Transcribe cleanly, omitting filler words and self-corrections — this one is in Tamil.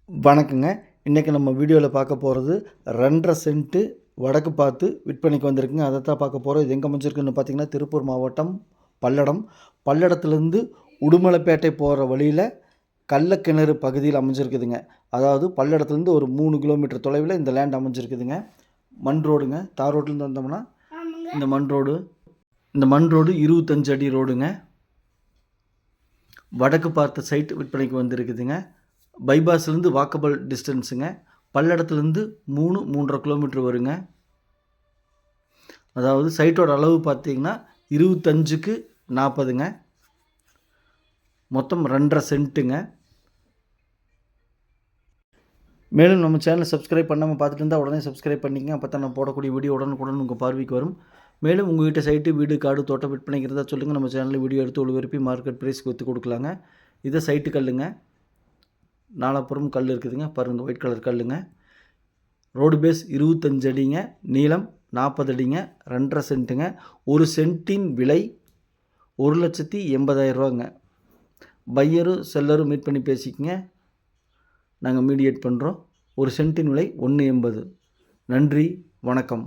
வணக்கங்க. இன்றைக்கி நம்ம வீடியோவில் பார்க்க போகிறது 2.5 சென்ட்டு வடக்கு பார்த்து விற்பனைக்கு வந்திருக்குங்க. அதை தான் பார்க்க போகிறோம். இது எங்கே அமைஞ்சிருக்குன்னு பார்த்தீங்கன்னா திருப்பூர் மாவட்டம் பல்லடம். பல்லடத்துலேருந்து உடுமலைப்பேட்டை போகிற வழியில் கள்ளக்கிணறு பகுதியில் அமைஞ்சிருக்குதுங்க. அதாவது பல்லடத்துலேருந்து ஒரு 3 கிலோமீட்டர் தொலைவில் இந்த லேண்ட் அமைஞ்சிருக்குதுங்க. மண் ரோடுங்க. தார் ரோட்லேருந்து வந்தோம்னா இந்த மண் ரோடு. இந்த மண் ரோடு 25 அடி ரோடுங்க. வடக்கு பார்த்த சைட் விற்பனைக்கு வந்திருக்குதுங்க. பைபாஸ்லேருந்து வாக்கபிள் டிஸ்டன்ஸுங்க. பல்லடத்துலேருந்து 3-3.5 கிலோமீட்டர் வருங்க. அதாவது சைட்டோட அளவு பார்த்திங்கன்னா 25க்கு 40ங்க. மொத்தம் 2.5 சென்ட்டுங்க. மேலும் நம்ம சேனலை சப்ஸ்கிரைப் பண்ணாமல் பார்த்துட்டு இருந்தால் உடனே சப்ஸ்கிரைப் பண்ணிக்கங்க. அப்போ தான் நான் போடக்கூடிய வீடியோ உடனுக்குடன் உங்கள் பார்வைக்கு வரும். மேலும் உங்கள் வீட்டை சைட்டு, வீடு, காடு, தோட்டம் விற்பனைக்கிறதா சொல்லுங்கள். நம்ம சேனலில் வீடியோ எடுத்து ஒளிபரப்பி மார்க்கெட் ப்ரைஸ்க்கு விற்று கொடுக்கலாங்க. இதை சைட்டு கல்லுங்க. நாலாப்புறம் கல் இருக்குதுங்க. பாருங்கள், ஒயிட் கலர் கல்லுங்க. ரோடு பேஸ் 25 அடிங்க. நீளம் 40 அடிங்க. 2.5 சென்ட்டுங்க. ஒரு சென்ட்டின் விலை 1,80,000 ரூபாங்க. பையரும் செல்லரும் மீட் பண்ணி பேசிக்கங்க. நாங்கள் மீடியேட் பண்ணுறோம். ஒரு சென்ட்டின் விலை 1.80. நன்றி, வணக்கம்.